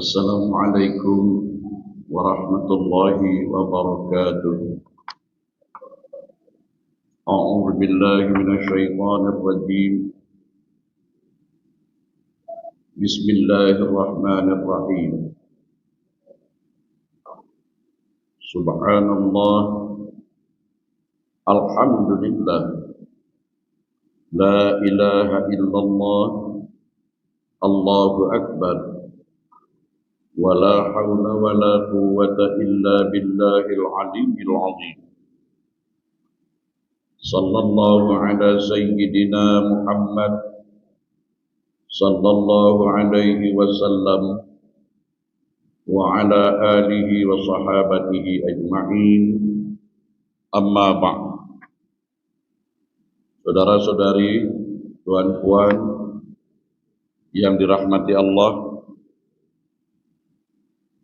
Assalamualaikum warahmatullahi wabarakatuh. A'udzu billahi minasyaitonir rajim. Bismillahirrahmanirrahim. Subhanallah, alhamdulillah, la ilaha illallah, Allahu akbar. ولا حول ولا قوة إلا بالله العلي العظيم. صلى الله على سيدنا محمد صلى الله عليه وسلم وعلى آله وصحابته أجمعين. أما بعد. Saudara-saudari, tuan-puan yang dirahmati Allah,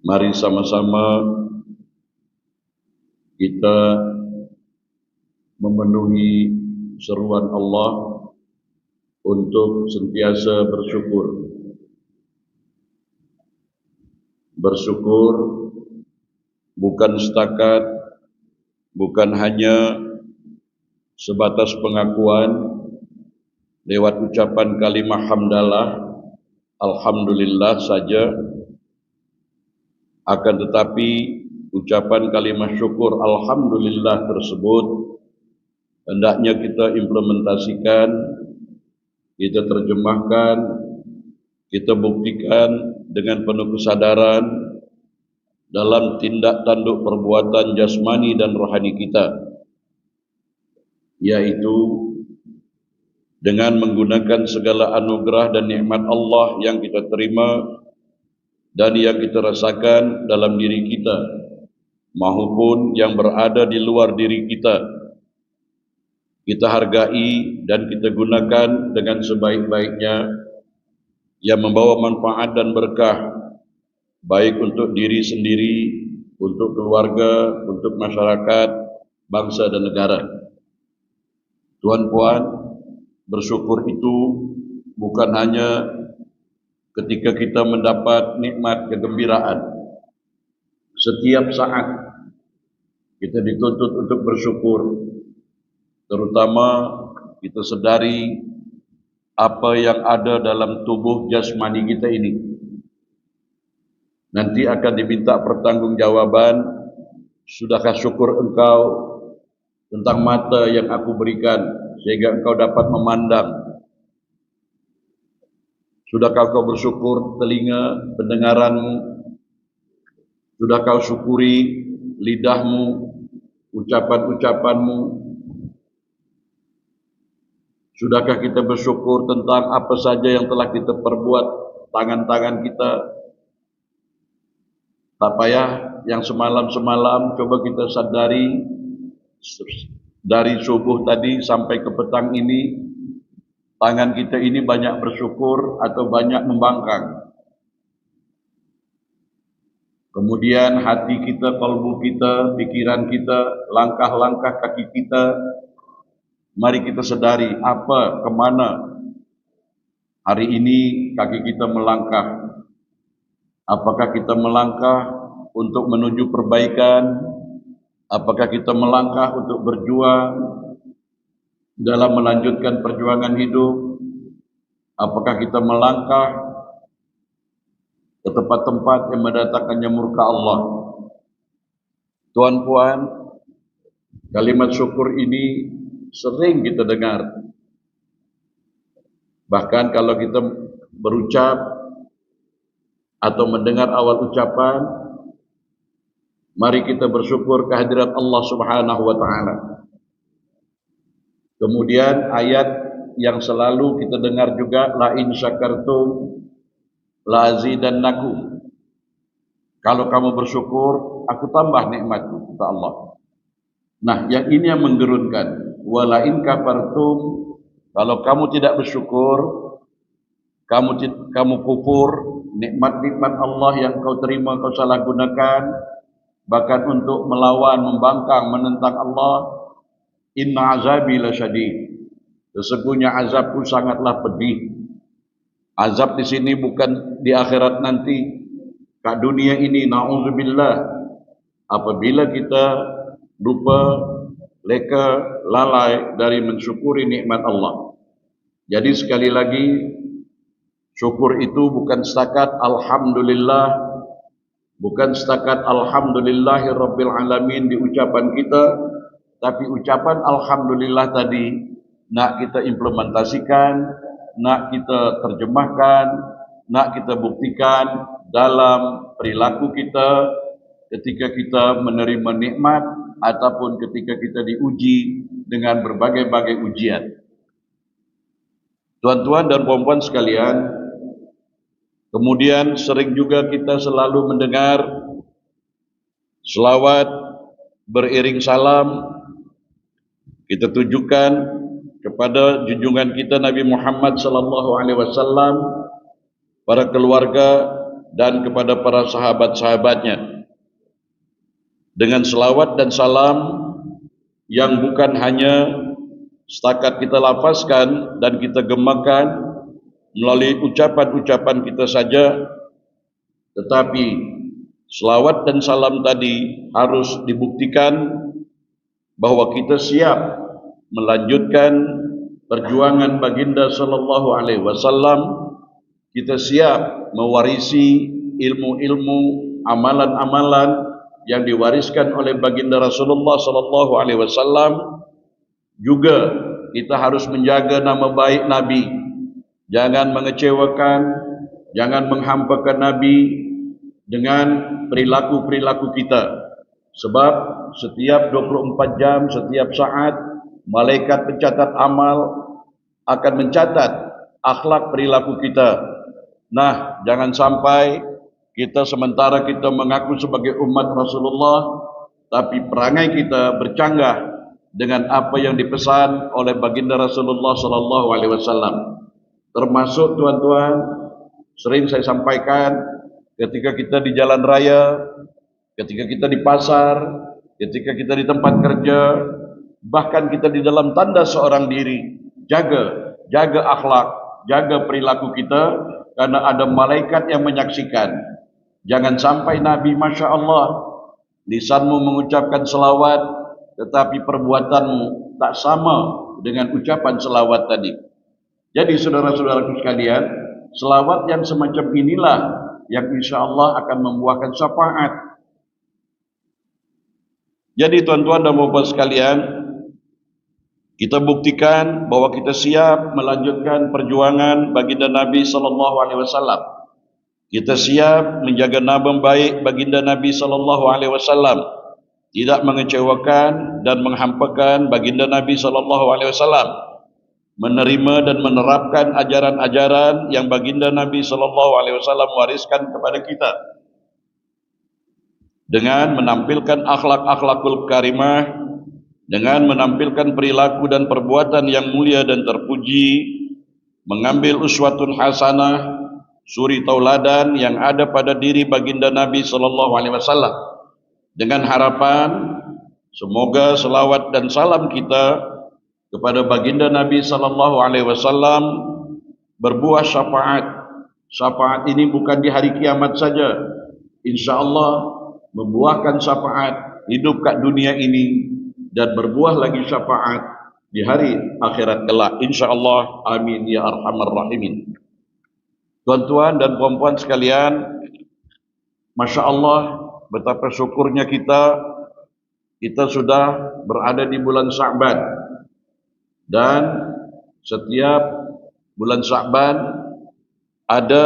mari sama-sama kita memenuhi seruan Allah untuk sentiasa bersyukur. Bersyukur bukan setakat, bukan hanya sebatas pengakuan lewat ucapan kalimah hamdalah, alhamdulillah saja. Akan tetapi ucapan kalimah syukur alhamdulillah tersebut hendaknya kita implementasikan, kita terjemahkan, kita buktikan dengan penuh kesadaran dalam tindak tanduk perbuatan jasmani dan rohani kita, yaitu dengan menggunakan segala anugerah dan nikmat Allah yang kita terima dan yang kita rasakan dalam diri kita maupun yang berada di luar diri kita. Kita hargai dan kita gunakan dengan sebaik-baiknya yang membawa manfaat dan berkah baik untuk diri sendiri, untuk keluarga, untuk masyarakat, bangsa dan negara. Tuan-puan, bersyukur itu bukan hanya ketika kita mendapat nikmat kegembiraan. Setiap saat kita dituntut untuk bersyukur, terutama kita sadari apa yang ada dalam tubuh jasmani kita ini. Nanti akan diminta pertanggungjawaban, sudahkah syukur engkau tentang mata yang aku berikan sehingga engkau dapat memandang? Sudahkah kau bersyukur telinga pendengaranmu? Sudah kau syukuri lidahmu, ucapan-ucapanmu? Sudahkah kita bersyukur tentang apa saja yang telah kita perbuat, tangan-tangan kita? Tak payah yang semalam-semalam, coba kita sadari dari subuh tadi sampai ke petang ini, tangan kita ini banyak bersyukur atau banyak membangkang. Kemudian hati kita, kalbu kita, pikiran kita, langkah-langkah kaki kita, mari kita sadari apa, kemana hari ini kaki kita melangkah. Apakah kita melangkah untuk menuju perbaikan? Apakah kita melangkah untuk berjuang dalam melanjutkan perjuangan hidup? Apakah kita melangkah ke tempat-tempat yang mendatangkannya murka Allah? Tuan-puan, kalimat syukur ini sering kita dengar. Bahkan kalau kita berucap atau mendengar awal ucapan, mari kita bersyukur kehadirat Allah Subhanahu wa taala. Kemudian ayat yang selalu kita dengar juga, la in syakartum la azidannakum. Kalau kamu bersyukur, aku tambah nikmatku, kata Allah. Nah, yang ini yang menggerunkan. Wa la in kafartum, kalau kamu tidak bersyukur, kamu kufur nikmat-nikmat Allah yang kau terima, kau salah gunakan, bahkan untuk melawan, membangkang, menentang Allah. Inna azabi lasyadid. Sesungguhnya azabku sangatlah pedih. Azab di sini bukan di akhirat nanti. kat dunia ini, na'udzubillah, apabila kita lupa, leka, lalai dari mensyukuri nikmat Allah. Jadi sekali lagi, syukur itu bukan setakat alhamdulillah, bukan setakat alhamdulillahirabbil alamin di ucapan kita, tapi ucapan alhamdulillah tadi nak kita implementasikan, nak kita terjemahkan, nak kita buktikan dalam perilaku kita ketika kita menerima nikmat ataupun ketika kita diuji dengan berbagai-bagai ujian. Tuan-tuan dan puan-puan sekalian, kemudian sering juga kita selalu mendengar selawat beriring salam kita tujukan kepada junjungan kita Nabi Muhammad sallallahu alaihi wasallam, para keluarga dan kepada para sahabat-sahabatnya, dengan selawat dan salam yang bukan hanya setakat kita lafazkan dan kita gemakan melalui ucapan-ucapan kita saja, tetapi selawat dan salam tadi harus dibuktikan bahawa kita siap melanjutkan perjuangan baginda sallallahu alaihi wasallam, kita siap mewarisi ilmu-ilmu, amalan-amalan yang diwariskan oleh baginda Rasulullah sallallahu alaihi wasallam. Juga kita harus menjaga nama baik Nabi, jangan mengecewakan, jangan menghampakan Nabi dengan perilaku-perilaku kita. Sebab setiap 24 jam, setiap saat, malaikat pencatat amal akan mencatat akhlak perilaku kita. Nah, jangan sampai kita sementara kita mengaku sebagai umat Rasulullah, tapi perangai kita bercanggah dengan apa yang dipesan oleh baginda Rasulullah sallallahu alaihi wasallam. Termasuk tuan-tuan, sering saya sampaikan, ketika kita di jalan raya, ketika kita di pasar, ketika kita di tempat kerja, bahkan kita di dalam tanda seorang diri, jaga akhlak, jaga perilaku kita, karena ada malaikat yang menyaksikan. Jangan sampai Nabi, Masya Allah, lisanmu mengucapkan selawat, tetapi perbuatanmu tak sama dengan ucapan selawat tadi. Jadi saudara-saudaraku sekalian, selawat yang semacam inilah yang insya Allah akan membuahkan syafaat. Jadi tuan-tuan dan puan-puan sekalian, kita buktikan bahwa kita siap melanjutkan perjuangan baginda Nabi sallallahu alaihi wasallam. Kita siap menjaga nama baik baginda Nabi sallallahu alaihi wasallam, tidak mengecewakan dan menghampakan baginda Nabi sallallahu alaihi wasallam, menerima dan menerapkan ajaran-ajaran yang baginda Nabi sallallahu alaihi wasallam wariskan kepada kita, dengan menampilkan akhlak-akhlakul karimah, dengan menampilkan perilaku dan perbuatan yang mulia dan terpuji, mengambil uswatun hasanah, suri tauladan yang ada pada diri baginda Nabi sallallahu alaihi wasallam, dengan harapan semoga selawat dan salam kita kepada baginda Nabi sallallahu alaihi wasallam berbuah syafaat. Syafaat ini bukan di hari kiamat saja, insyaallah membuahkan syafaat hidup kat dunia ini dan berbuah lagi syafaat di hari akhirat kelak, insyaallah. Amin ya arhamar rahimin. Tuan-tuan dan puan-puan sekalian, Masya Allah, betapa syukurnya kita sudah berada di bulan Sya'ban, dan setiap bulan Sya'ban ada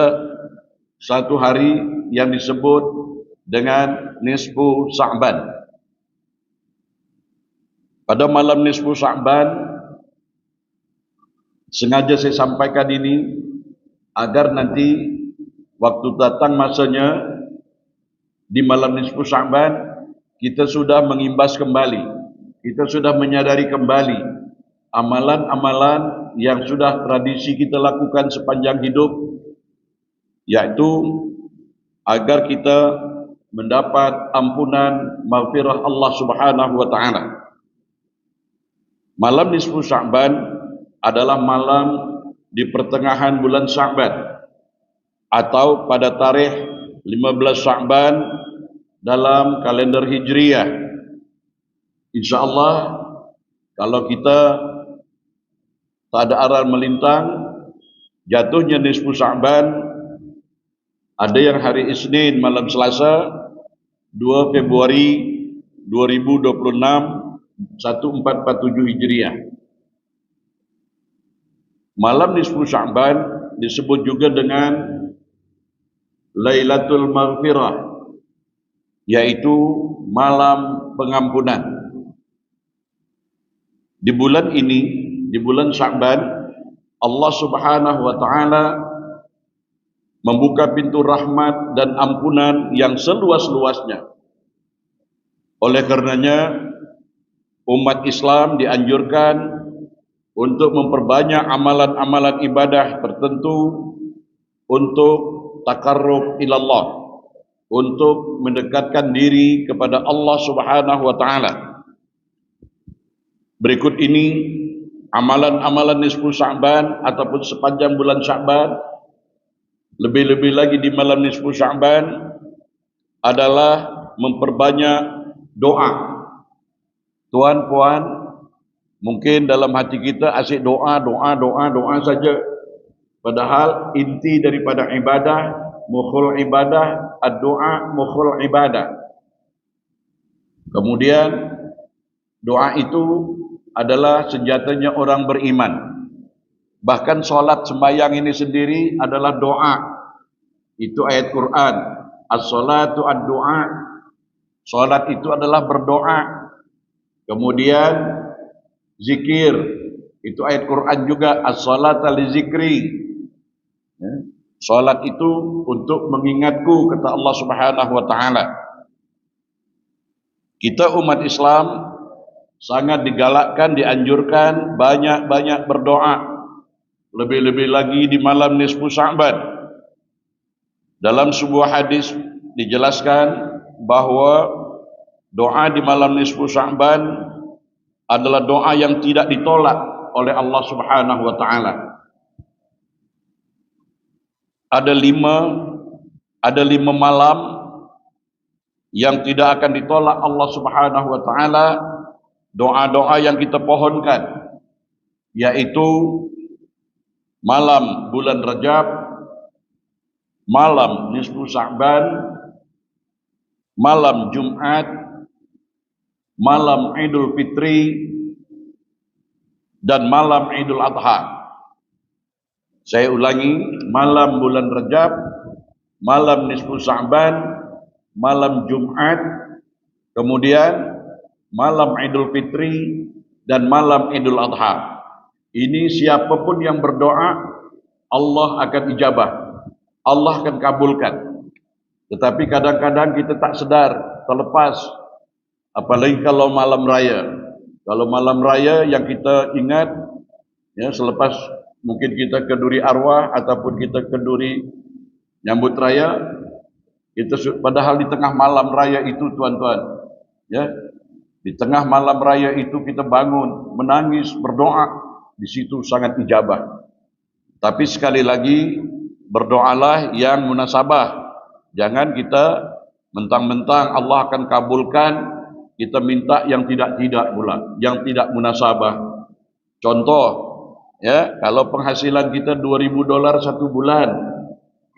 satu hari yang disebut dengan nisfu Sya'ban. Pada malam nisfu Sya'ban, sengaja saya sampaikan ini agar nanti waktu datang masanya di malam nisfu Sya'ban, kita sudah mengimbas kembali, kita sudah menyadari kembali amalan-amalan yang sudah tradisi kita lakukan sepanjang hidup, yaitu agar kita mendapat ampunan maghfirah Allah Subhanahu wa taala. Malam nisfu Sya'ban adalah malam di pertengahan bulan Sya'ban, atau pada tarikh 15 Sya'ban dalam kalender Hijriyah. InsyaAllah kalau kita tak ada arah melintang, jatuhnya nisfu Sya'ban ada yang hari Isnin malam Selasa 2 Februari 2026 1447 Hijriah. Malam nisfu Sya'ban disebut juga dengan Lailatul Maghfirah, yaitu malam pengampunan. Di bulan ini, di bulan Sya'ban, Allah Subhanahu wa taala membuka pintu rahmat dan ampunan yang seluas-luasnya. Oleh karenanya, umat Islam dianjurkan untuk memperbanyak amalan-amalan ibadah tertentu untuk takarrub ilallah, untuk mendekatkan diri kepada Allah Subhanahu wa taala. Berikut ini amalan-amalan nisfu Sya'ban ataupun sepanjang bulan Sya'ban, lebih-lebih lagi di malam nisfu Sya'ban, adalah memperbanyak doa. Tuan puan, mungkin dalam hati kita asyik doa saja. Padahal inti daripada ibadah, mukhul ibadah, ad-doa mukhul ibadah. Kemudian doa itu adalah senjatanya orang beriman. Bahkan solat sembahyang ini sendiri adalah doa. Itu ayat Quran. As-salatu ad-doa. Solat itu adalah berdoa. Kemudian zikir, itu ayat Quran juga. As-salata li zikri. Solat itu untuk mengingatku, kata Allah Subhanahu wa taala. Kita umat Islam sangat digalakkan, dianjurkan banyak-banyak berdoa. Lebih-lebih lagi di malam nisfu Sya'ban. Dalam sebuah hadis dijelaskan bahwa doa di malam nisfu Sya'ban adalah doa yang tidak ditolak oleh Allah Subhanahu wa taala. Ada lima malam yang tidak akan ditolak Allah Subhanahu wa taala doa-doa yang kita pohonkan, yaitu malam bulan Rajab, malam nisfu Sya'ban, malam Jumat, malam Idul Fitri, dan malam Idul Adha. Saya ulangi, malam bulan Rajab, malam nisfu Sya'ban, malam Jumat, kemudian malam Idul Fitri, dan malam Idul Adha. Ini siapapun yang berdoa, Allah akan ijabah, Allah akan kabulkan. Tetapi kadang-kadang kita tak sedar, terlepas. Apalagi kalau malam raya. Kalau malam raya yang kita ingat, ya, selepas mungkin kita ke duri arwah ataupun kita ke duri nyambut raya, padahal di tengah malam raya itu, tuan-tuan, ya, di tengah malam raya itu kita bangun, menangis, berdoa, di situ sangat ijabah. Tapi sekali lagi, berdoalah yang munasabah. Jangan kita mentang-mentang Allah akan kabulkan, kita minta yang tidak-tidak pula, yang tidak munasabah. Contoh, ya, kalau penghasilan kita $2.000 satu bulan,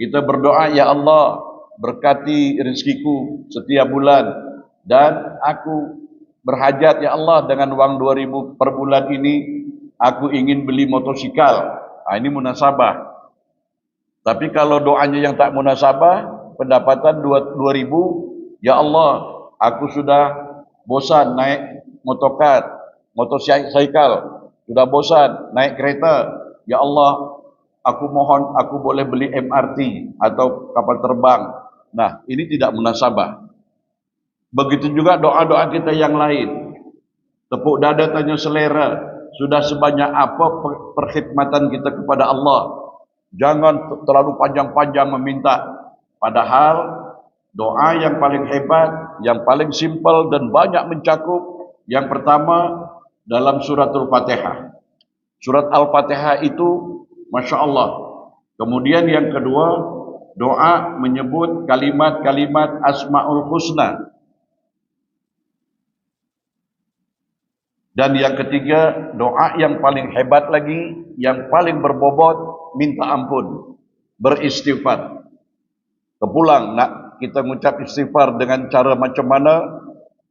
kita berdoa, ya Allah, berkati rezekiku setiap bulan, dan aku berhajat, ya Allah, dengan uang 2.000 per bulan ini, aku ingin beli motosikal. Ini munasabah. Tapi kalau doanya yang tak munasabah, pendapatan 2.000, ya Allah, aku sudah bosan naik motosikal, sudah bosan naik kereta, ya Allah, aku mohon aku boleh beli MRT atau kapal terbang. Nah, ini tidak munasabah. Begitu juga doa-doa kita yang lain. Tepuk dada tanya selera, sudah sebanyak apa perkhidmatan kita kepada Allah. Jangan terlalu panjang-panjang meminta. Padahal doa yang paling hebat, yang paling simpel dan banyak mencakup, yang pertama dalam suratul Fatihah. Surat Al-Fatihah itu Masya Allah. Kemudian yang kedua doa menyebut kalimat-kalimat Asmaul Husna. Dan yang ketiga, doa yang paling hebat lagi, yang paling berbobot, minta ampun, beristighfar. Kepulang nak kita mengucap istighfar dengan cara macam mana?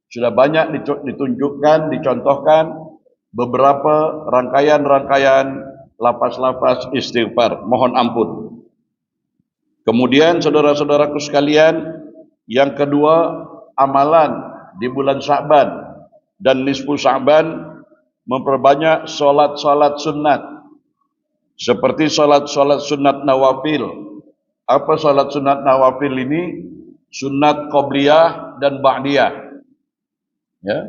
Sudah banyak ditunjukkan, dicontohkan beberapa rangkaian-rangkaian lafaz-lafaz istighfar, mohon ampun. Kemudian saudara-saudaraku sekalian, yang kedua, amalan di bulan Sya'ban dan nisfu Sya'ban memperbanyak solat-solat sunat, seperti solat-solat sunat nawafil. Apa solat sunat nawafil ini? Sunat qobliyah dan ba'diyah. Ya,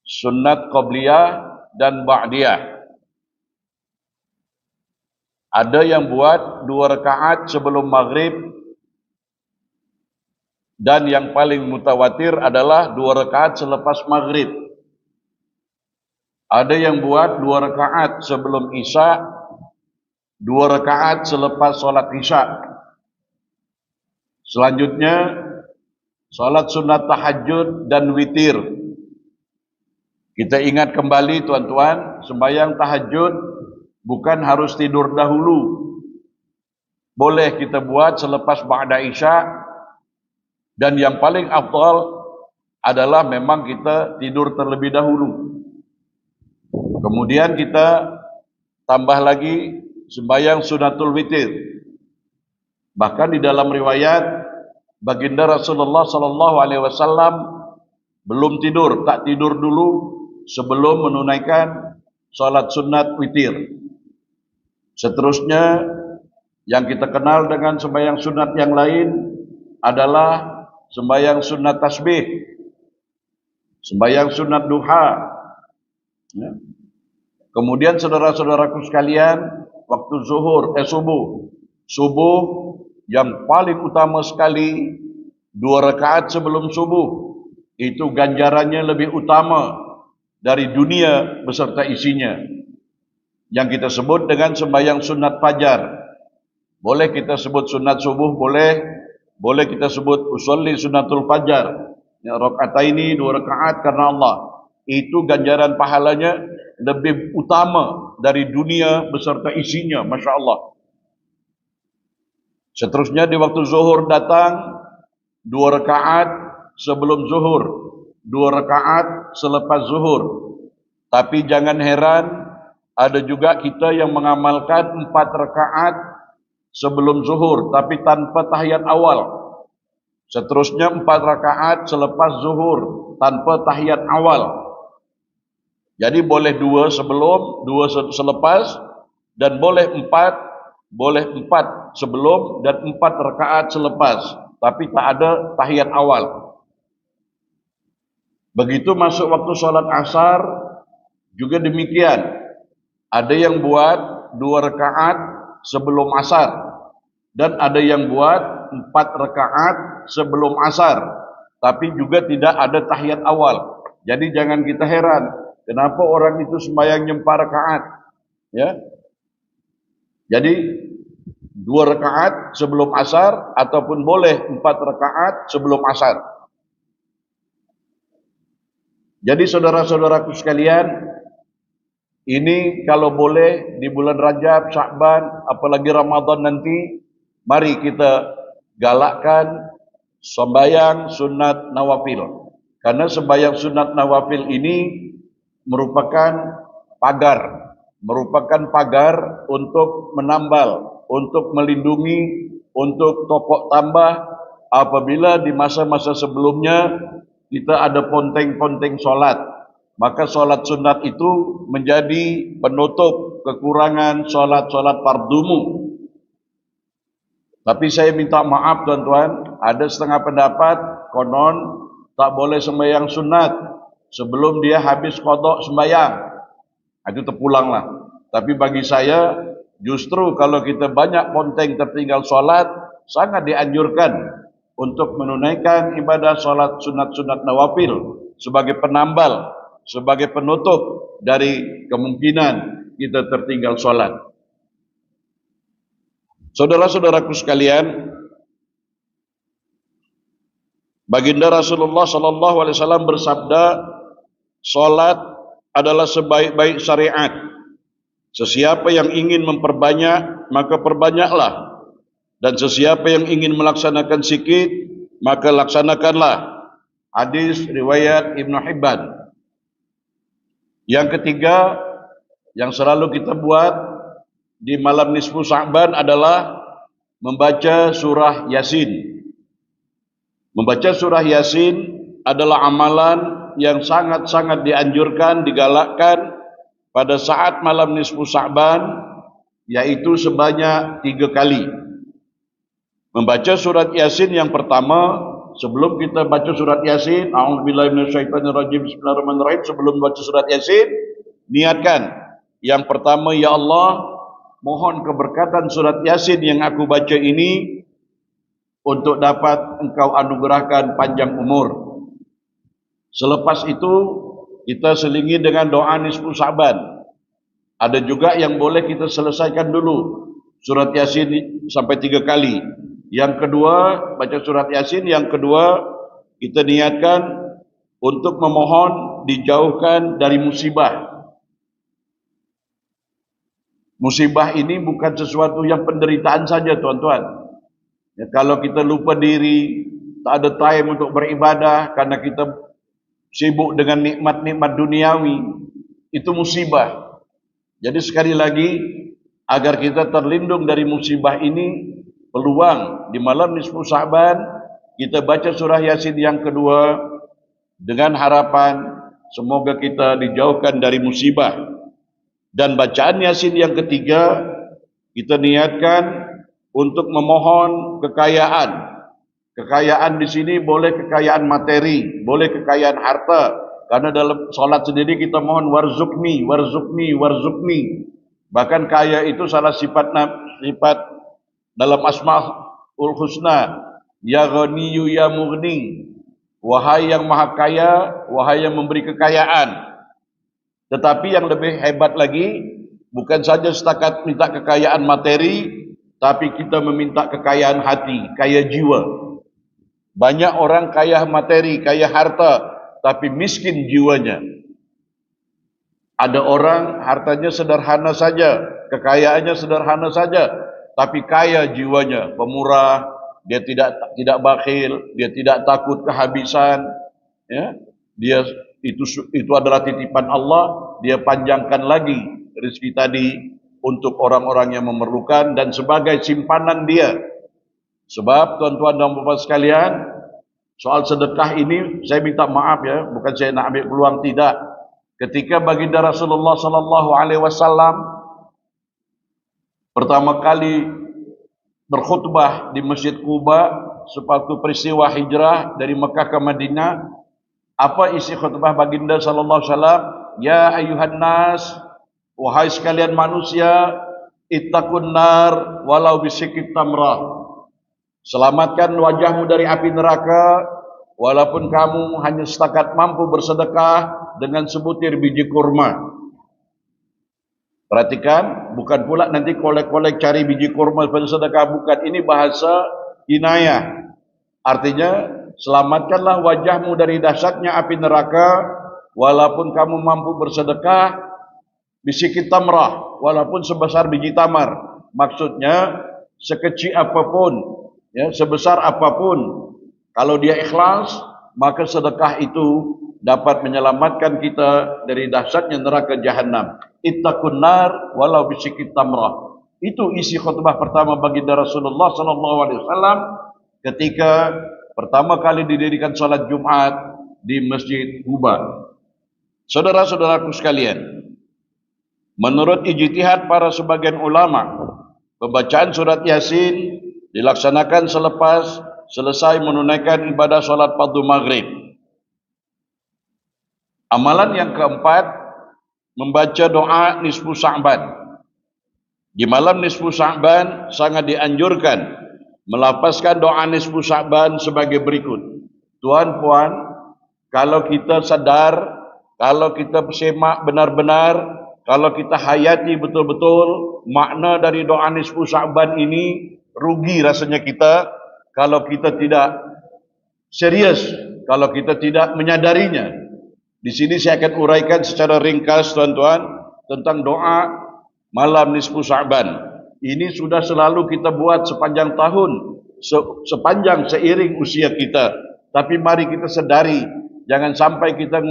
sunat qobliyah dan ba'diyah. Ada yang buat 2 rakaat sebelum maghrib, dan yang paling mutawatir adalah 2 rakaat selepas maghrib. Ada yang buat 2 rakaat sebelum isya, 2 rakaat selepas solat isya. Selanjutnya, solat sunat tahajud dan witir. Kita ingat kembali tuan-tuan, sembahyang tahajud bukan harus tidur dahulu. Boleh kita buat selepas ba'da isya, dan yang paling afdal adalah memang kita tidur terlebih dahulu. Kemudian kita tambah lagi sembahyang sunatul witir. Bahkan di dalam riwayat, baginda Rasulullah SAW belum tidur, tak tidur dulu sebelum menunaikan salat sunat witir. Seterusnya, yang kita kenal dengan sembahyang sunat yang lain adalah sembahyang sunat tasbih, sembahyang sunat duha. Ya. Kemudian saudara-saudaraku sekalian, waktu subuh yang paling utama sekali, 2 rakaat sebelum subuh, itu ganjarannya lebih utama dari dunia beserta isinya, yang kita sebut dengan sembahyang sunat fajar. Boleh kita sebut sunat subuh, boleh kita sebut usolli sunatul fajar, ya, rakaataini, 2 rakaat karena Allah. Itu ganjaran pahalanya lebih utama dari dunia beserta isinya, Masya Allah. Seterusnya di waktu zuhur datang, 2 rakaat sebelum zuhur, 2 rakaat selepas zuhur. Tapi jangan heran, ada juga kita yang mengamalkan 4 rakaat sebelum zuhur, tapi tanpa tahiyat awal. Seterusnya 4 rakaat selepas zuhur, tanpa tahiyat awal. Jadi boleh 2 sebelum, 2 selepas, dan boleh 4 sebelum dan 4 rakaat selepas, tapi tak ada tahiyat awal. Begitu masuk waktu sholat asar, juga demikian. Ada yang buat 2 rakaat sebelum asar, dan ada yang buat 4 rakaat sebelum asar, tapi juga tidak ada tahiyat awal. Jadi jangan kita heran, kenapa orang itu sembahyangnya 4 rakaat, ya? Jadi 2 rakaat sebelum asar, ataupun boleh 4 rakaat sebelum asar. Jadi saudara-saudaraku sekalian, ini kalau boleh di bulan Rajab, Sya'ban, apalagi Ramadan nanti, mari kita galakkan sembahyang sunat nawafil. Karena sembahyang sunat nawafil ini merupakan pagar untuk menambal, untuk melindungi, untuk tokok tambah apabila di masa-masa sebelumnya kita ada ponteng-ponteng solat. Maka solat sunat itu menjadi penutup kekurangan solat-solat fardumu. Tapi saya minta maaf tuan-tuan, ada setengah pendapat konon tak boleh sembahyang sunat sebelum dia habis qada sembahyang. Itu terpulanglah. Tapi bagi saya, justru kalau kita banyak ponteng tertinggal solat, sangat dianjurkan untuk menunaikan ibadah solat sunat-sunat nawafil sebagai penambal, sebagai penutup dari kemungkinan kita tertinggal solat. Saudara-saudaraku sekalian, Baginda Rasulullah sallallahu alaihi wasallam bersabda, salat adalah sebaik-baik syariat. Sesiapa yang ingin memperbanyak, maka perbanyaklah. Dan sesiapa yang ingin melaksanakan sikit, maka laksanakanlah. Hadis riwayat Ibnu Hibban. Yang ketiga, yang selalu kita buat di malam nisfu Sya'ban adalah membaca surah Yasin. Membaca surah Yasin adalah amalan yang sangat-sangat dianjurkan, digalakkan pada saat malam nisfu Sya'ban, yaitu sebanyak 3 kali. Membaca surat Yasin yang pertama, sebelum kita baca surat Yasin, a'udzubillahi minasyaitonirrajim, bismillahirrahmanirrahim, sebelum baca surat Yasin, niatkan. Yang pertama, ya Allah, mohon keberkatan surat Yasin yang aku baca ini untuk dapat Engkau anugerahkan panjang umur. Selepas itu, kita selingi dengan doa nisfu Sya'ban. Ada juga yang boleh kita selesaikan dulu surat Yasin sampai 3 kali. Yang kedua, baca surat Yasin. Yang kedua, kita niatkan untuk memohon dijauhkan dari musibah. Musibah ini bukan sesuatu yang penderitaan saja, tuan-tuan. Ya, kalau kita lupa diri, tak ada time untuk beribadah karena kita sibuk dengan nikmat-nikmat duniawi, itu musibah. Jadi sekali lagi, agar kita terlindung dari musibah ini, peluang di malam nisfu Sya'ban kita baca surah Yasin yang kedua dengan harapan semoga kita dijauhkan dari musibah. Dan bacaan Yasin yang ketiga kita niatkan untuk memohon kekayaan. Kekayaan di sini boleh kekayaan materi, boleh kekayaan harta. Karena dalam solat sendiri kita mohon warzukni, warzukni, warzukni. Bahkan kaya itu salah sifat dalam Asmaul Husna, ya Ghaniyu ya Mughni, wahai yang maha kaya, wahai yang memberi kekayaan. Tetapi yang lebih hebat lagi, bukan saja setakat minta kekayaan materi, tapi kita meminta kekayaan hati, kaya jiwa. Banyak orang kaya materi, kaya harta, tapi miskin jiwanya. Ada orang hartanya sederhana saja, kekayaannya sederhana saja, tapi kaya jiwanya, pemurah, dia tidak bakhil, dia tidak takut kehabisan, ya. Dia itu adalah titipan Allah, dia panjangkan lagi rezeki tadi untuk orang-orang yang memerlukan dan sebagai simpanan dia. Sebab tuan-tuan dan puan sekalian, soal sedekah ini saya minta maaf ya, bukan saya nak ambil peluang, tidak. Ketika baginda Rasulullah sallallahu alaihi wasallam pertama kali berkhutbah di Masjid Quba sewaktu peristiwa hijrah dari Mekah ke Madinah, apa isi khutbah baginda sallallahu alaihi wasallam? Ya ayuhan nas, wahai sekalian manusia, ittaqun nar walau bisikit tamrah. Selamatkan wajahmu dari api neraka walaupun kamu hanya setakat mampu bersedekah dengan sebutir biji kurma. Perhatikan, bukan pula nanti kolek-kolek cari biji kurma bersedekah, bukan. Ini bahasa inayah. Artinya, selamatkanlah wajahmu dari dahsyatnya api neraka walaupun kamu mampu bersedekah bisikit tamrah, walaupun sebesar biji tamar. Maksudnya, sekecil apapun, ya, sebesar apapun, kalau dia ikhlas, maka sedekah itu dapat menyelamatkan kita dari dahsyatnya neraka jahanam. Ittaqun nar walau bisikit tamrah. Itu isi khutbah pertama baginda Rasulullah sallallahu alaihi wasallam ketika pertama kali didirikan salat Jumat di Masjid Quba. Saudara-saudaraku sekalian, menurut ijtihad para sebagian ulama, pembacaan surat Yasin dilaksanakan selepas selesai menunaikan ibadah salat fardu maghrib. Amalan yang keempat, membaca doa nisfu Sya'ban. Di malam nisfu Sya'ban sangat dianjurkan melafazkan doa nisfu Sya'ban sebagai berikut. Tuan puan, kalau kita sadar, kalau kita semak benar-benar, kalau kita hayati betul-betul makna dari doa nisfu Sya'ban ini, rugi rasanya kita kalau kita tidak serius kalau kita tidak menyadarinya. Di sini saya akan uraikan secara ringkas tuan-tuan tentang doa malam nisfu Sya'ban. Ini sudah selalu kita buat sepanjang tahun, sepanjang seiring usia kita. Tapi mari kita sedari, jangan sampai kita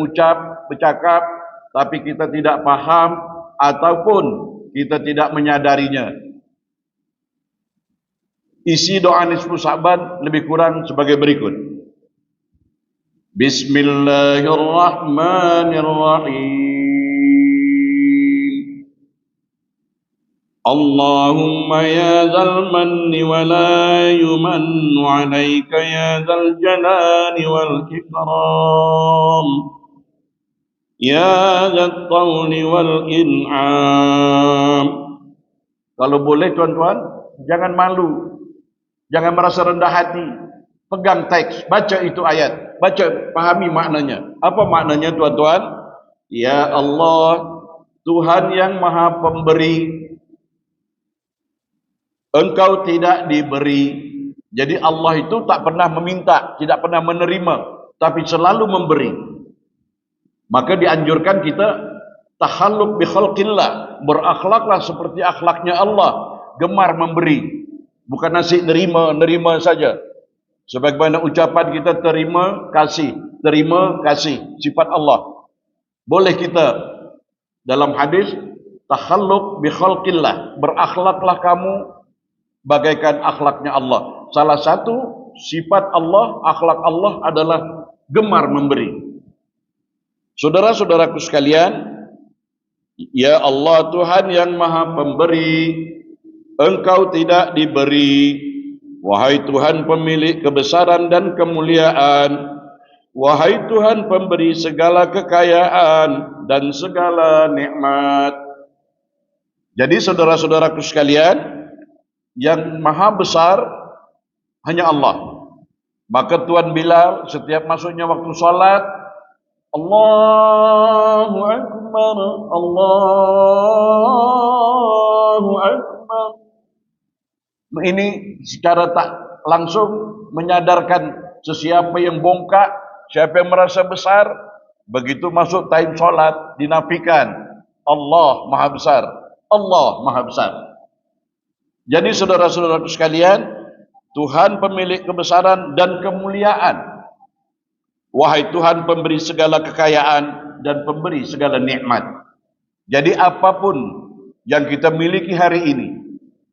bercakap, tapi kita tidak paham ataupun kita tidak menyadarinya. Isi doa nisfu Sya'ban lebih kurang sebagai berikut. Bismillahirrahmanirrahim. Allahumma ya dzal manni wa la yumannu 'alaika ya dzal jalali wal ikram. Ya dzal tawli wal in'am. Kalau boleh tuan-tuan, jangan malu. Jangan merasa rendah hati. Pegang teks, baca itu ayat, baca, pahami maknanya. Apa maknanya tuan-tuan? Ya Allah, Tuhan yang Maha Pemberi, Engkau tidak diberi. Jadi Allah itu tak pernah meminta, tidak pernah menerima, tapi selalu memberi. Maka dianjurkan kita tahalluq bi khalqillah, berakhlaklah seperti akhlaknya Allah, gemar memberi. Bukan nasib nerima saja. Sebagaimana ucapan kita terima kasih, sifat Allah. Boleh kita dalam hadis tahalluq bi khalqillah, berakhlaklah kamu bagaikan akhlaknya Allah. Salah satu sifat Allah, akhlak Allah adalah gemar memberi. Saudara-saudaraku sekalian, ya Allah Tuhan yang Maha Pemberi, Engkau tidak diberi. Wahai Tuhan pemilik kebesaran dan kemuliaan, wahai Tuhan pemberi segala kekayaan dan segala nikmat. Jadi saudara-saudaraku sekalian, yang maha besar hanya Allah. Maka Tuan Bilal setiap masuknya waktu salat, Allahu Akbar, Allahu Akbar. Ini secara tak langsung menyadarkan sesiapa yang bongkak, siapa yang merasa besar, begitu masuk time solat dinafikan Allah Maha Besar, Allah Maha Besar. Jadi saudara-saudara sekalian, Tuhan pemilik kebesaran dan kemuliaan. Wahai Tuhan pemberi segala kekayaan dan pemberi segala nikmat. Jadi apapun yang kita miliki hari ini,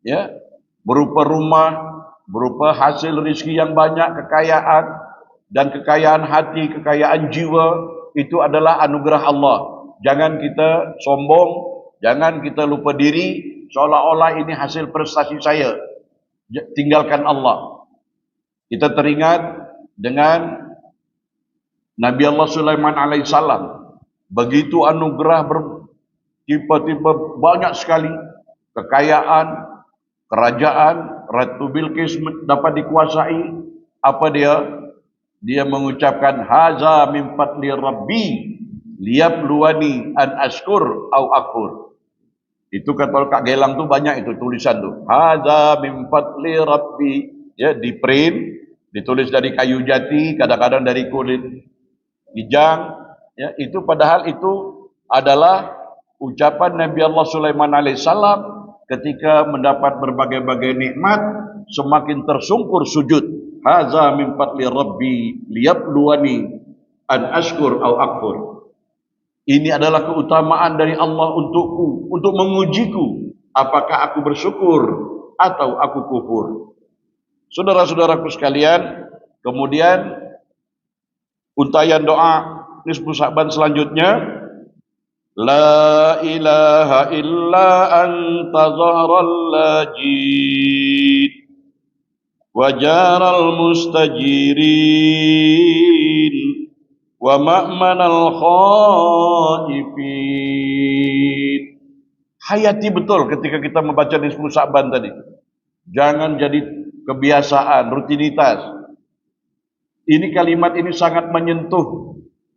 ya, berupa rumah, berupa hasil rezeki yang banyak, kekayaan, dan kekayaan hati, kekayaan jiwa, itu adalah anugerah Allah. Jangan kita sombong, jangan kita lupa diri, seolah-olah ini hasil prestasi saya. Tinggalkan Allah. Kita teringat dengan Nabi Allah Sulaiman alaihissalam. Begitu anugerah bertipe-tipe banyak sekali, kekayaan, kerajaan, Ratu Bilqis dapat dikuasai. Apa dia? Dia mengucapkan haza min fadli rabbi liyabluwani an ashkur au akfur. Itu kata Kak Gelang tu banyak itu tulisan tu. Haza min fadli rabbi, ya, di print, ditulis dari kayu jati, kadang-kadang dari kulit kijang, ya, itu padahal itu adalah ucapan Nabi Allah Sulaiman alaihissalam ketika mendapat berbagai-bagai nikmat, semakin tersungkur sujud. Haza min fadli rabbi liyabluwani an ashkur au akfur. Ini adalah keutamaan dari Allah untukku, untuk mengujiku apakah aku bersyukur atau aku kufur. Saudara-saudaraku sekalian, kemudian untayan doa nisfu Sya'ban selanjutnya, La ilaha illa anta zahral lajid wa jaral mustajirin wa ma'manal khaifin. Hayati betul ketika kita membaca nisfu Sya'ban tadi. Jangan jadi kebiasaan, rutinitas. Ini kalimat ini sangat menyentuh.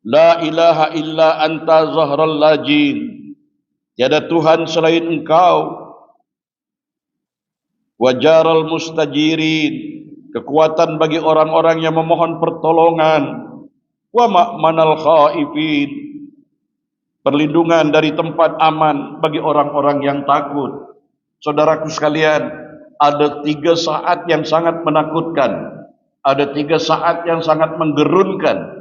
La ilaha illa anta zahral lajin. Tiada Tuhan selain Engkau. Wajaral mustajirin. kekuatan bagi orang-orang yang memohon pertolongan, wa ma'manal khaifin, perlindungan dari tempat aman bagi orang-orang yang takut. Saudaraku sekalian, ada 3 saat yang sangat menakutkan, ada 3 saat yang sangat menggerunkan.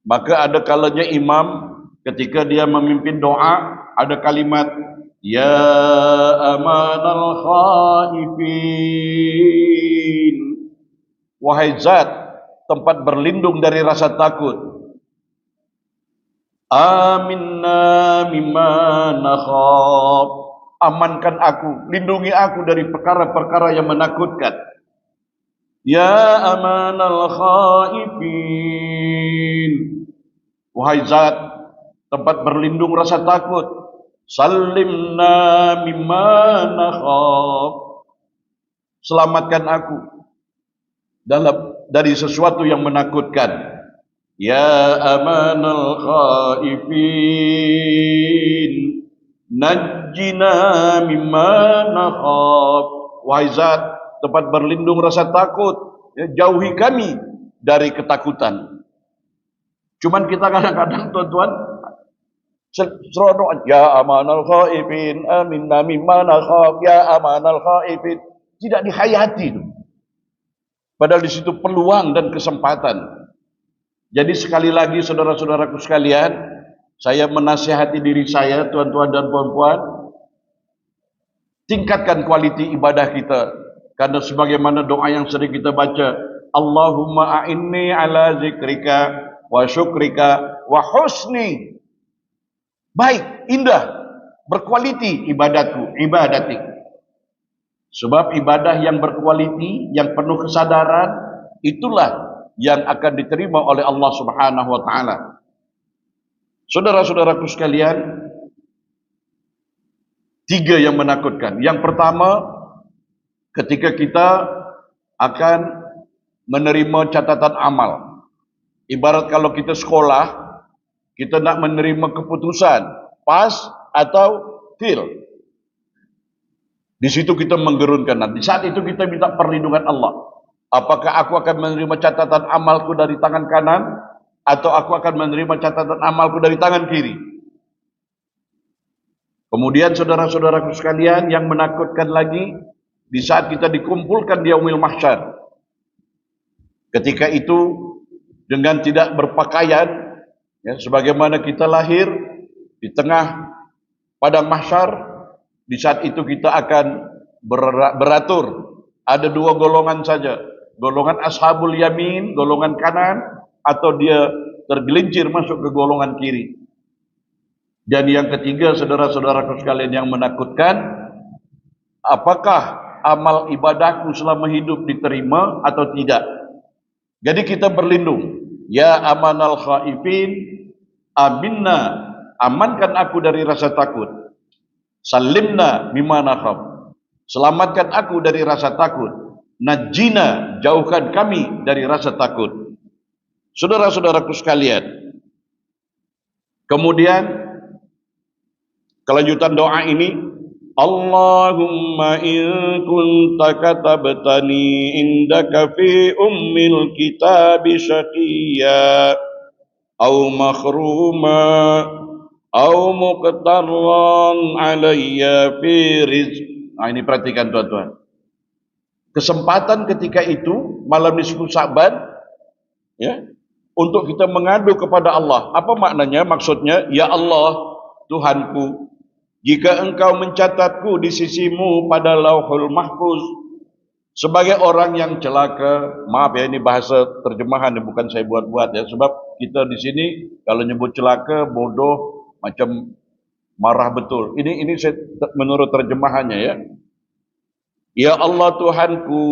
Maka ada kalanya imam ketika dia memimpin doa, ada kalimat, ya amanal khaifin, wahai zat tempat berlindung dari rasa takut, aminna mimma nakhaf, amankan aku, lindungi aku dari perkara-perkara yang menakutkan. Ya amanal khaifin, wahai zat tempat berlindung rasa takut, salimna mimma nakhaf, selamatkan aku dari sesuatu yang menakutkan. Ya amanal khaifin, najjina mimma nakhaf, wahai zat tempat berlindung rasa takut, jauhi kami dari ketakutan. Cuman kita kadang-kadang tuan-tuan seronok, ya amanal khaifin, aminna mimma nakhaf, ya amanal khaifin, tidak dihayati. Padahal di situ peluang dan kesempatan. Jadi sekali lagi saudara-saudaraku sekalian, saya menasihati diri saya, tuan-tuan dan puan-puan, tingkatkan kualiti ibadah kita. Karena sebagaimana doa yang sering kita baca, Allahumma a'inni ala zikrika wa syukrika wa husni. Baik, indah, berkualiti ibadati. Sebab ibadah yang berkualiti, yang penuh kesadaran, itulah yang akan diterima oleh Allah Subhanahu wa taala. Saudara-saudaraku sekalian, 3 yang menakutkan. Yang pertama, ketika kita akan menerima catatan amal. Ibarat kalau kita sekolah, kita nak menerima keputusan pas atau fail. Di situ kita menggerunkan. Di saat itu kita minta perlindungan Allah. Apakah aku akan menerima catatan amalku dari tangan kanan, atau aku akan menerima catatan amalku dari tangan kiri? Kemudian saudara-saudaraku sekalian, yang menakutkan lagi, di saat kita dikumpulkan di yaumil mahsyar, ketika itu dengan tidak berpakaian, ya, sebagaimana kita lahir di tengah padang mahsyar, di saat itu kita akan beratur. Ada 2 golongan saja, golongan ashabul yamin, golongan kanan, atau dia tergelincir masuk ke golongan kiri. Dan yang ketiga, saudara-saudaraku sekalian, yang menakutkan, apakah amal ibadahku selama hidup diterima atau tidak? Jadi kita berlindung. Ya amanal khaifin, aminna, amankan aku dari rasa takut. Salimna mimma nakhaf, selamatkan aku dari rasa takut. Najjina, jauhkan kami dari rasa takut. Saudara-saudaraku sekalian, kemudian kelanjutan doa ini, Allahumma in kunta katabtani indaka fi ummil kitabi syaqiyya au makhruma au muqtarran alayya fi rizq. Nah, ini perhatikan tuan-tuan. Kesempatan ketika itu, malam nisfu Sya'ban, ya, untuk kita mengadu kepada Allah. Apa maknanya? Maksudnya, ya Allah, Tuhanku, jika engkau mencatatku di sisimu pada lauhul mahfuz sebagai orang yang celaka, maaf ya, ini bahasa terjemahan, bukan saya buat-buat ya, sebab kita di sini kalau nyebut celaka, bodoh, macam marah betul. Ini saya menurut terjemahannya ya. Ya Allah Tuhanku,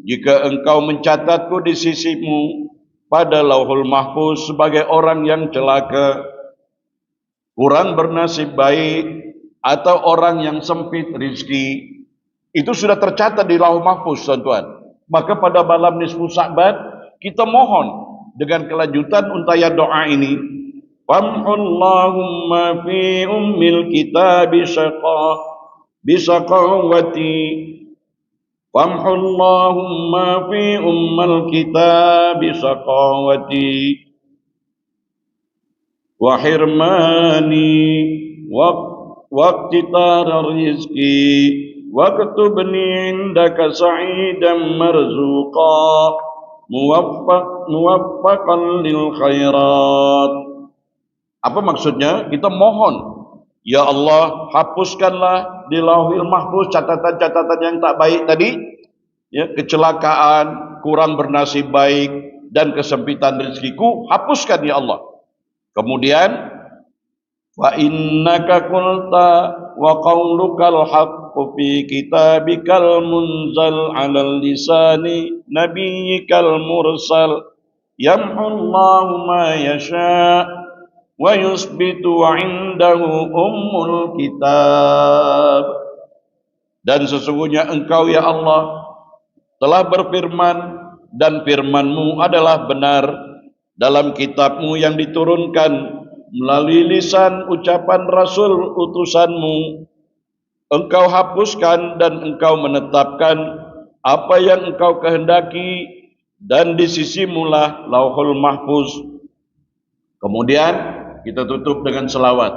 jika engkau mencatatku di sisimu pada lauhul mahfuz sebagai orang yang celaka, kurang bernasib baik, atau orang yang sempit rizki, itu sudah tercatat di lauh mahfuz, tuan-tuan. Maka pada malam nisfu Sya'ban, kita mohon dengan kelanjutan untaian doa ini, famhullahumma fi ummil kitabi bisaqawati famhu Allahumma fi ummal kitab saqawati wa hirmani waqtitar rizqi waktubni indaka sa'idan marzuqa muwaffaqan lil khairat. Apa maksudnya? Kita mohon, ya Allah, hapuskanlah di Lauhil Mahfuz catatan-catatan yang tak baik tadi, ya, kecelakaan, kurang bernasib baik, dan kesempitan rezekiku, hapuskan ya Allah. Kemudian, fa innaka qulta wa qaulukal haqqu fi kitabikal munzal 'alal lisani nabiyyikal mursal yamhu Allahu ma yasha' wa yusbitu 'indahu ummul kitab. Dan sesungguhnya engkau ya Allah telah berfirman dan firman-Mu adalah benar dalam kitab-Mu yang diturunkan melalui lisan ucapan Rasul utusan-Mu. Engkau hapuskan dan engkau menetapkan apa yang engkau kehendaki, dan di sisi-Mu lah Lauhul Mahfuz. Kemudian kita tutup dengan selawat.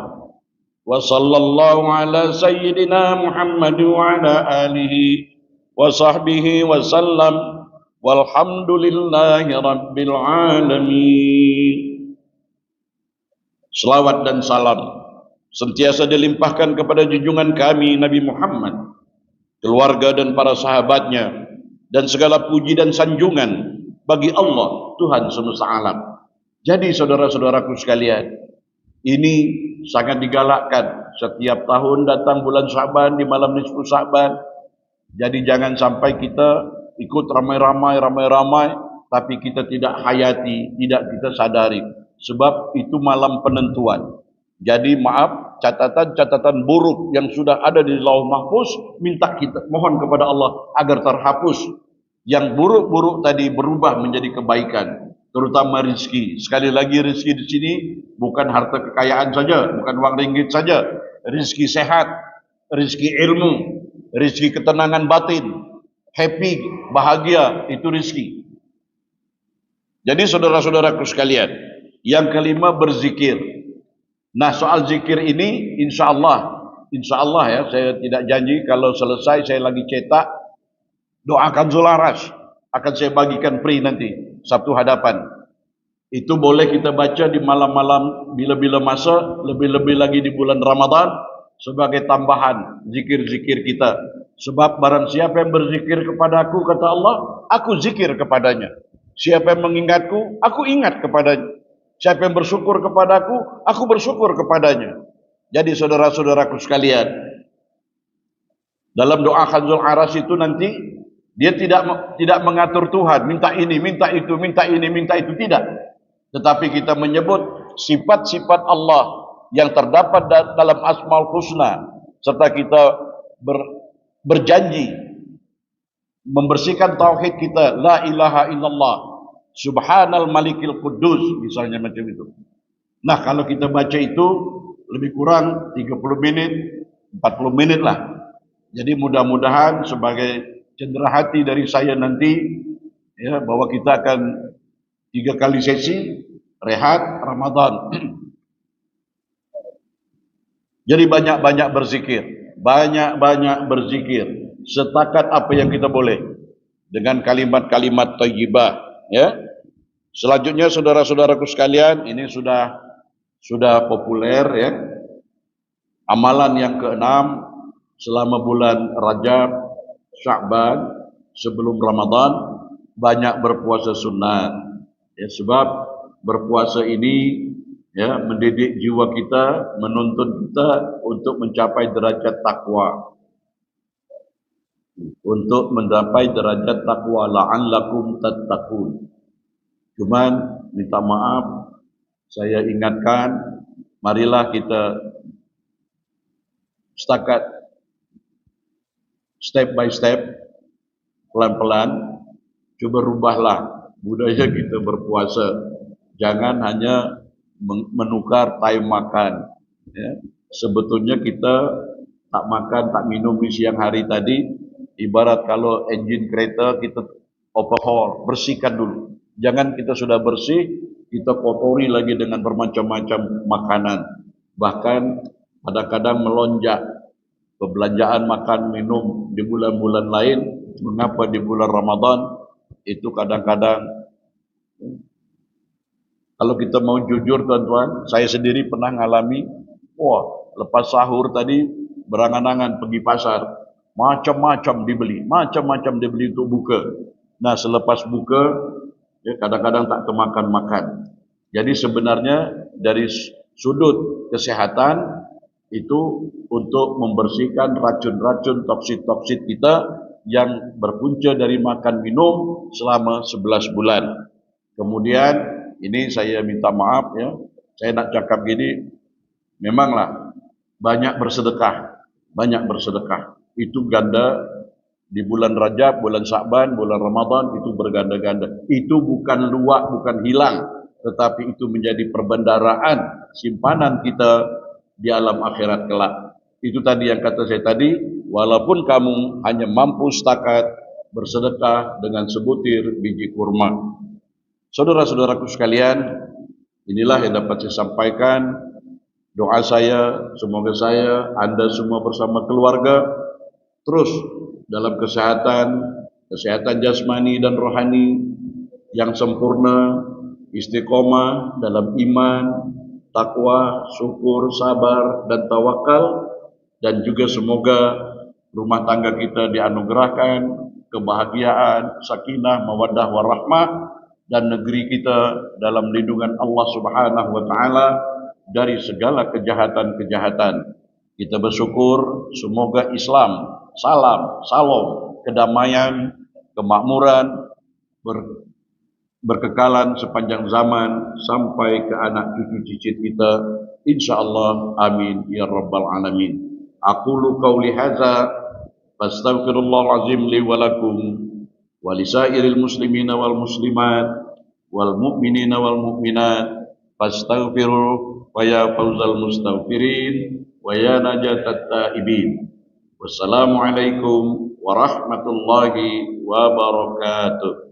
Wa sallallahu ala sayyidina Muhammad wa ala alihi wa sahbihi wa sallam walhamdulillahi rabbil alamin. Selawat dan salam sentiasa dilimpahkan kepada junjungan kami Nabi Muhammad, keluarga dan para sahabatnya, dan segala puji dan sanjungan bagi Allah Tuhan semesta alam. Jadi saudara-saudaraku sekalian, ini sangat digalakkan. Setiap tahun datang bulan Sya'ban di malam nisfu Sya'ban. Jadi jangan sampai kita ikut ramai-ramai, tapi kita tidak hayati, tidak kita sadari. Sebab itu malam penentuan. Jadi maaf, catatan-catatan buruk yang sudah ada di Lauh Mahfuz, minta kita mohon kepada Allah agar terhapus. Yang buruk-buruk tadi berubah menjadi kebaikan. Terutama rezeki. Sekali lagi, rezeki di sini bukan harta kekayaan saja, bukan uang ringgit saja. Rezeki sehat, rezeki ilmu, rezeki ketenangan batin, happy, bahagia, itu rezeki. Jadi saudara-saudaraku sekalian, yang kelima berzikir. Nah, soal zikir ini insya Allah ya, saya tidak janji kalau selesai saya lagi cetak, doakan Zularas akan saya bagikan free nanti Sabtu hadapan. Itu boleh kita baca di malam-malam bila-bila masa, lebih-lebih lagi di bulan Ramadan sebagai tambahan zikir-zikir kita. Sebab barang siapa yang berzikir kepadaku, kata Allah, aku zikir kepadanya. Siapa yang mengingatku, aku ingat kepadanya. Siapa yang bersyukur kepadaku, aku bersyukur kepadanya. Jadi saudara-saudaraku sekalian, dalam doa Khanzul Aras itu nanti dia tidak mengatur Tuhan, minta ini, minta itu, minta ini, minta itu, tidak. Tetapi kita menyebut sifat-sifat Allah yang terdapat dalam Asmaul Husna, serta kita berjanji membersihkan tauhid kita, la ilaha illallah, subhanal malikil quddus, misalnya macam itu. Nah, kalau kita baca itu lebih kurang 30 menit, 40 menit lah. Jadi mudah-mudahan sebagai cendera hati dari saya nanti, ya, bahwa kita akan 3 kali sesi rehat Ramadan. Jadi banyak-banyak berzikir, setakat apa yang kita boleh dengan kalimat-kalimat thayyibah, ya. Selanjutnya saudara-saudaraku sekalian, ini sudah populer, ya. Amalan yang keenam selama bulan Rajab Sya'ban sebelum Ramadan, banyak berpuasa sunat. Ya, sebab berpuasa ini, ya, mendidik jiwa kita, menuntun kita untuk mencapai derajat takwa. Untuk mencapai derajat takwa, la'allakum tattaqun. Cuman minta maaf, saya ingatkan, marilah kita setakat step by step, pelan-pelan, coba rubahlah budaya kita berpuasa. Jangan hanya menukar time makan, ya. Sebetulnya kita tak makan, tak minum di siang hari tadi, Ibarat kalau engine kereta kita overhaul, bersihkan dulu. Jangan kita sudah bersih, kita kotori lagi dengan bermacam-macam makanan. Bahkan kadang-kadang melonjak perbelanjaan makan minum di bulan-bulan lain. Mengapa di bulan Ramadan itu kadang-kadang, kalau kita mau jujur tuan-tuan, saya sendiri pernah mengalami, lepas sahur tadi berangan-angan pergi pasar, macam-macam dibeli untuk buka. Nah, selepas buka, ya, kadang-kadang tak termakan-makan. Jadi sebenarnya dari sudut kesehatan itu untuk membersihkan racun-racun toksit-toksit kita yang berpunca dari makan minum selama 11 bulan. Kemudian ini saya minta maaf ya, saya nak cakap gini, memanglah banyak bersedekah. Itu ganda di bulan Rajab, bulan Sya'ban, bulan Ramadan itu berganda-ganda. Itu bukan luak, bukan hilang, tetapi itu menjadi perbendaraan simpanan kita di alam akhirat kelak. Itu tadi yang kata saya tadi, walaupun kamu hanya mampu setakat bersedekah dengan sebutir biji kurma. Saudara-saudaraku sekalian, inilah yang dapat saya sampaikan. Doa saya, semoga saya, Anda semua bersama keluarga terus dalam kesehatan jasmani dan rohani yang sempurna, istiqomah dalam iman, takwa, syukur, sabar dan tawakal, dan juga semoga rumah tangga kita dianugerahkan kebahagiaan, sakinah, mawaddah warahmah, dan negeri kita dalam lindungan Allah Subhanahu wa taala dari segala kejahatan-kejahatan. Kita bersyukur semoga Islam, salam, kedamaian, kemakmuran berkekalan sepanjang zaman sampai ke anak cucu cicit kita, insyaallah, amin ya rabbal alamin. Aqulu qauli hadza fastaghfirullahal azim li wa lakum wa lisairil muslimina wal muslimat wal mu'minina wal mu'minat fastaghfiruh wa ya fawzal mustaghfirin wa ya najatat taibin. Wassalamualaikum warahmatullahi wabarakatuh.